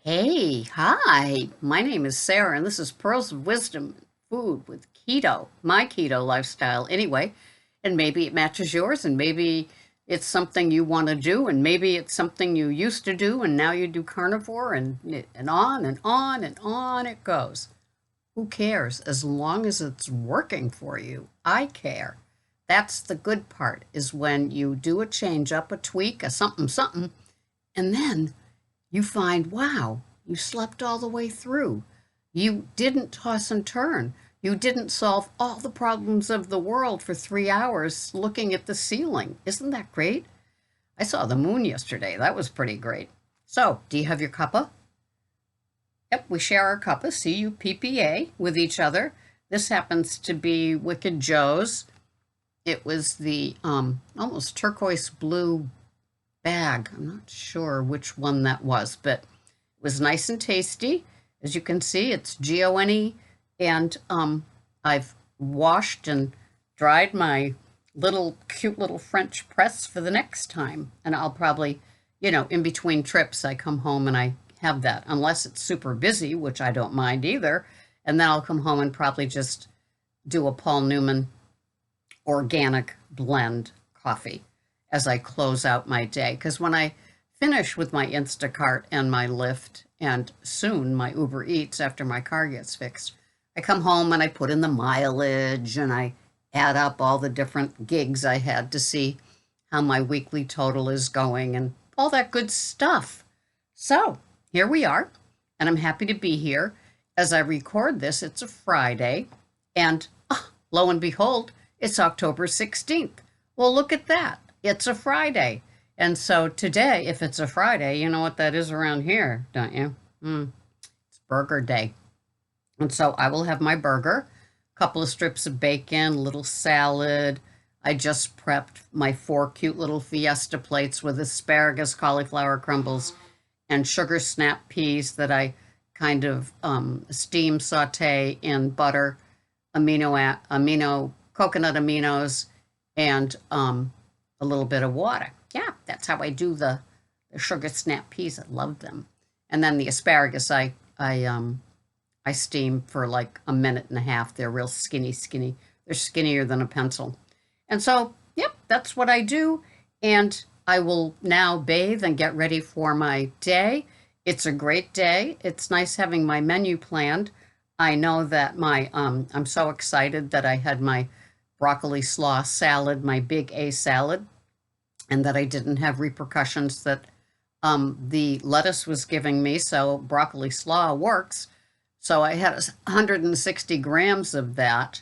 Hey, hi. My name is Sarah, and this is Pearls of Wisdom Food with Keto, my keto lifestyle anyway. And maybe it matches yours, and maybe it's something you want to do, and maybe it's something you used to do, and now you do carnivore, and on and on and on it goes. Who cares? As long as it's working for you, I care. That's the good part, is when you do a change up, a tweak, a something, something, and then you find, wow, you slept all the way through. You didn't toss and turn. You didn't solve all the problems of the world for 3 hours looking at the ceiling. Isn't that great? I saw the moon yesterday. That was pretty great. So, do you have your cuppa? Yep, we share our cuppa, CUPPA, with each other. This happens to be Wicked Joe's. It was the almost turquoise blue bag. I'm not sure which one that was, but it was nice and tasty. As you can see, it's Giovanni, and I've washed and dried my cute little French press for the next time. And I'll probably, in between trips, I come home and I have that, unless it's super busy, which I don't mind either. And then I'll come home and probably just do a Paul Newman organic blend coffee as I close out my day. Because when I finish with my Instacart and my Lyft and soon my Uber Eats after my car gets fixed, I come home and I put in the mileage and I add up all the different gigs I had to see how my weekly total is going and all that good stuff. So here we are, and I'm happy to be here. As I record this, it's a Friday, and lo and behold, it's October 16th. Well, look at that. It's a Friday. And so today, if it's a Friday, you know what that is around here, don't you? It's burger day. And so I will have my burger, a couple of strips of bacon, a little salad. I just prepped my 4 cute little fiesta plates with asparagus, cauliflower crumbles, and sugar snap peas that I kind of steam saute in butter, coconut aminos, and a little bit of water. Yeah, that's how I do the sugar snap peas. I love them. And then the asparagus, I steam for like a minute and a half. They're real skinny, skinny. They're skinnier than a pencil. And so, yep, that's what I do. And I will now bathe and get ready for my day. It's a great day. It's nice having my menu planned. I know that I'm so excited that I had my broccoli slaw salad, my big A salad, and that I didn't have repercussions that the lettuce was giving me. So broccoli slaw works. So I had 160 grams of that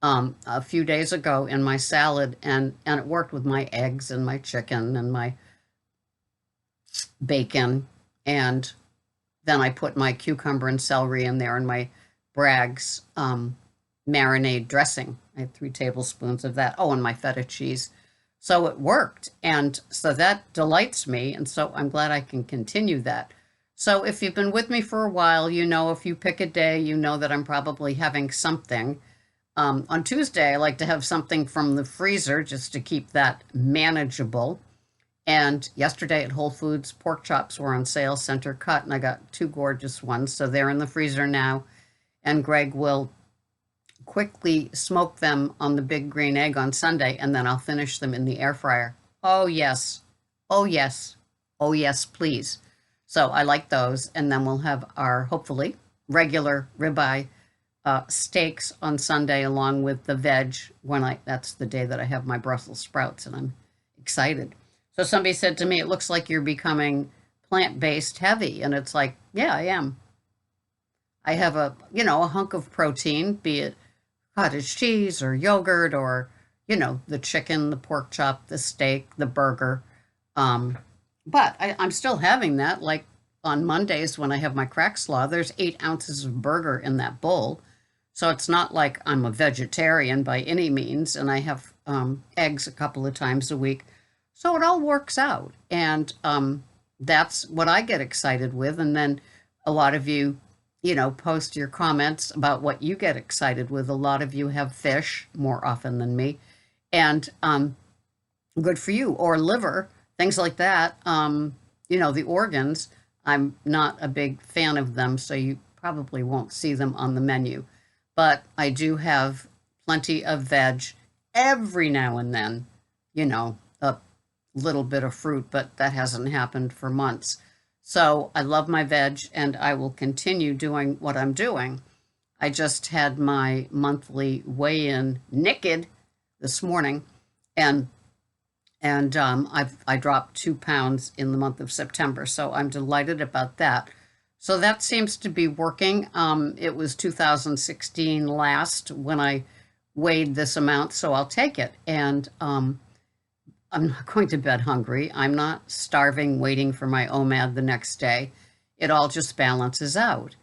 a few days ago in my salad, and it worked with my eggs and my chicken and my bacon. And then I put my cucumber and celery in there and my Bragg's marinade dressing. I had 3 tablespoons of that. Oh, and my feta cheese. So it worked. And so that delights me. And so I'm glad I can continue that. So if you've been with me for a while, if you pick a day, you know that I'm probably having something. On Tuesday, I like to have something from the freezer just to keep that manageable. And yesterday at Whole Foods, pork chops were on sale, center cut, and I got 2 gorgeous ones. So they're in the freezer now. And Greg will quickly smoke them on the big green egg on Sunday, and then I'll finish them in the air fryer. Oh, yes. Oh, yes. Oh, yes, please. So I like those. And then we'll have our, hopefully, regular ribeye steaks on Sunday along with the veg that's the day that I have my Brussels sprouts, and I'm excited. So somebody said to me, it looks like you're becoming plant-based heavy. And it's like, yeah, I am. I have a hunk of protein, be it cottage cheese or yogurt or, the chicken, the pork chop, the steak, the burger. But I'm still having that. Like on Mondays when I have my crack slaw, there's 8 ounces of burger in that bowl. So it's not like I'm a vegetarian by any means. And I have eggs a couple of times a week. So it all works out. And that's what I get excited with. And then a lot of you, post your comments about what you get excited with. A lot of you have fish more often than me. And good for you. Or liver, things like that. The organs. I'm not a big fan of them, so you probably won't see them on the menu. But I do have plenty of veg every now and then, a little bit of fruit, but that hasn't happened for months. So I love my veg and I will continue doing what I'm doing. I just had my monthly weigh-in naked this morning, and I dropped 2 pounds in the month of September, so I'm delighted about that. So that seems to be working. It was 2016 last when I weighed this amount, so I'll take it. And I'm not going to bed hungry. I'm not starving, waiting for my OMAD the next day. It all just balances out.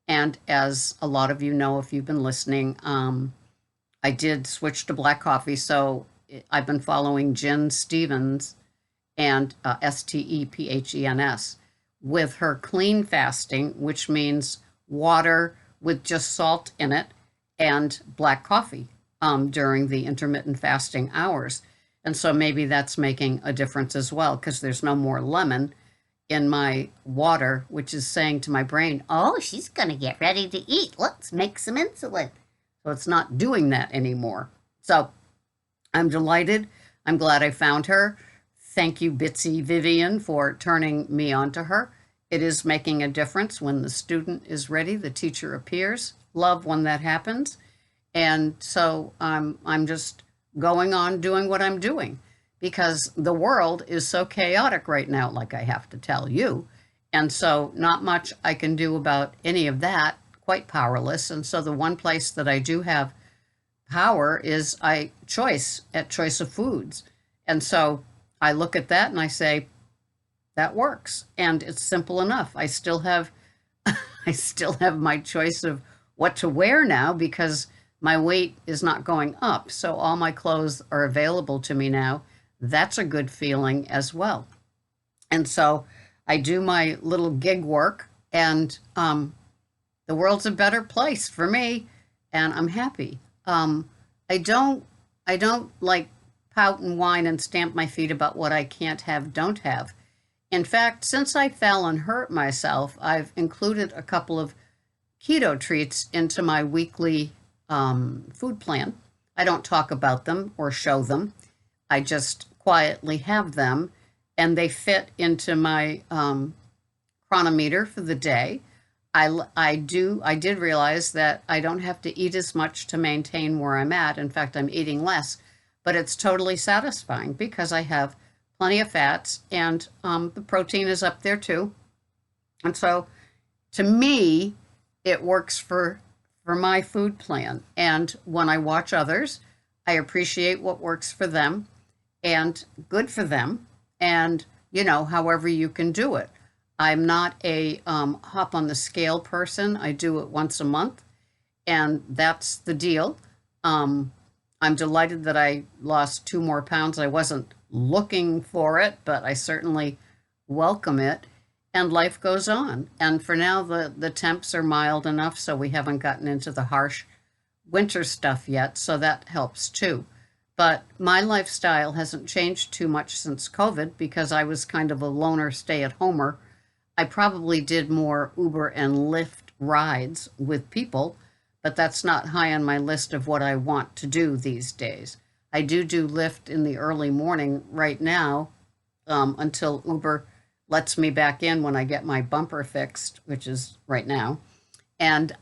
And as a lot of you know, if you've been listening, I did switch to black coffee. So I've been following Jen Stevens and Stephens with her clean fasting, which means water with just salt in it and black coffee during the intermittent fasting hours. And so maybe that's making a difference as well, because there's no more lemon in my water, which is saying to my brain, oh, she's going to get ready to eat. Let's make some insulin. So it's not doing that anymore. So I'm delighted. I'm glad I found her. Thank you, Bitsy Vivian, for turning me on to her. It is making a difference. When the student is ready, the teacher appears. Love when that happens. And so I'm just going on doing what I'm doing, because the world is so chaotic right now, like I have to tell you. And so not much I can do about any of that, quite powerless. And so the one place that I do have power is choice of foods. And so I look at that and I say, that works. And it's simple enough. I still have my choice of what to wear now, because my weight is not going up. So all my clothes are available to me now. That's a good feeling as well. And so I do my little gig work, and the world's a better place for me, and I'm happy. I don't like pout and whine and stamp my feet about what I can't have, don't have. In fact, since I fell and hurt myself, I've included a couple of keto treats into my weekly food plan. I don't talk about them or show them. I just quietly have them, and they fit into my chronometer for the day. I did realize that I don't have to eat as much to maintain where I'm at. In fact, I'm eating less, but it's totally satisfying because I have plenty of fats, and the protein is up there too. And so to me, it works for my food plan. And when I watch others, I appreciate what works for them and good for them. And, however you can do it. I'm not a hop on the scale person. I do it once a month, and that's the deal. I'm delighted that I lost 2 more pounds. I wasn't looking for it, but I certainly welcome it. And life goes on. And for now, the temps are mild enough, so we haven't gotten into the harsh winter stuff yet, so that helps too. But my lifestyle hasn't changed too much since COVID, because I was kind of a loner stay-at-homer. I probably did more Uber and Lyft rides with people, but that's not high on my list of what I want to do these days. I do Lyft in the early morning right now, until Uber lets me back in when I get my bumper fixed, which is right now. And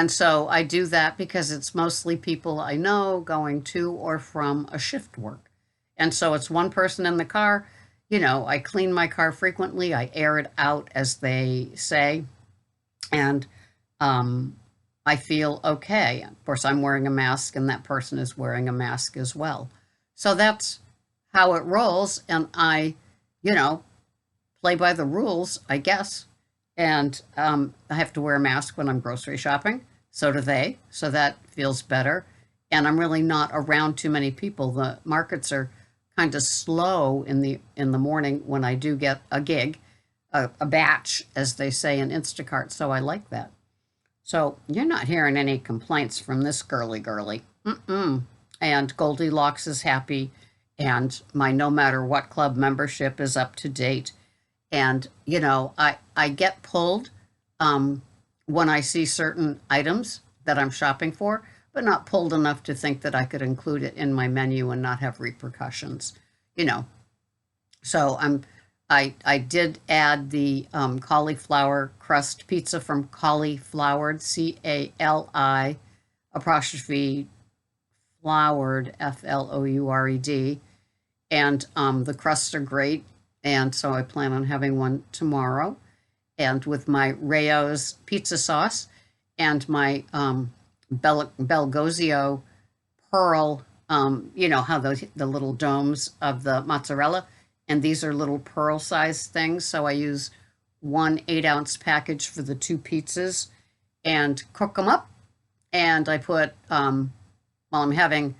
so I do that because it's mostly people I know going to or from a shift work. And so it's one person in the car. I clean my car frequently. I air it out, as they say. And I feel okay. Of course, I'm wearing a mask, and that person is wearing a mask as well. So that's how it rolls. And I, play by the rules, I guess. And I have to wear a mask when I'm grocery shopping. So do they. So that feels better. And I'm really not around too many people. The markets are kind of slow in the morning when I do get a gig, a batch, as they say in Instacart. So I like that. So you're not hearing any complaints from this girly. Mm-mm. And Goldilocks is happy, and my No Matter What Club membership is up to date. And, I get pulled when I see certain items that I'm shopping for, but not pulled enough to think that I could include it in my menu and not have repercussions, you know. So I did add the cauliflower crust pizza from Cauliflowered, CALI apostrophe floured, FLOURED, and the crusts are great, and so I plan on having one tomorrow, and with my Rayo's pizza sauce and my Belgozio pearl, how the little domes of the mozzarella, and these are little pearl sized things. So I use 1 8-ounce package for the 2 pizzas and cook them up. And I put, while I'm having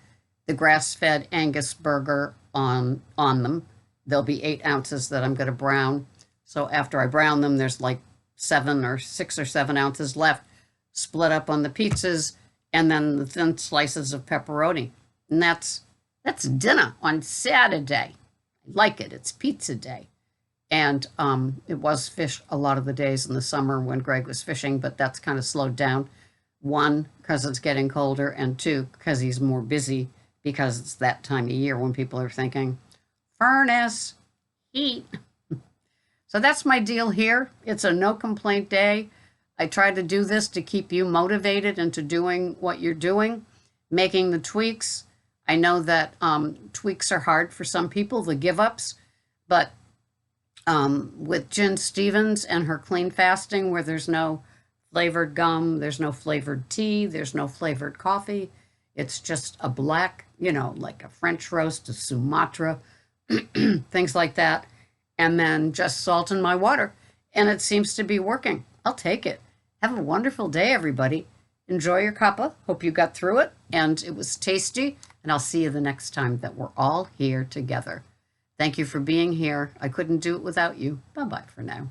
the grass fed Angus burger on them, there'll be 8 ounces that I'm going to brown. So after I brown them, there's like 6 or 7 ounces left, split up on the pizzas, and then the thin slices of pepperoni. And that's dinner on Saturday. I like it. It's pizza day. And it was fish a lot of the days in the summer when Greg was fishing, but that's kind of slowed down. One, because it's getting colder, and two, because he's more busy because it's that time of year when people are thinking, furnace, heat. So that's my deal here. It's a no complaint day. I try to do this to keep you motivated into doing what you're doing, making the tweaks. I know that tweaks are hard for some people, the give ups, but with Jen Stevens and her clean fasting, where there's no flavored gum, there's no flavored tea, there's no flavored coffee. It's just a black, like a French roast, a Sumatra, things like that. And then just salt in my water. And it seems to be working. I'll take it. Have a wonderful day, everybody. Enjoy your cuppa. Hope you got through it and it was tasty. And I'll see you the next time that we're all here together. Thank you for being here. I couldn't do it without you. Bye-bye for now.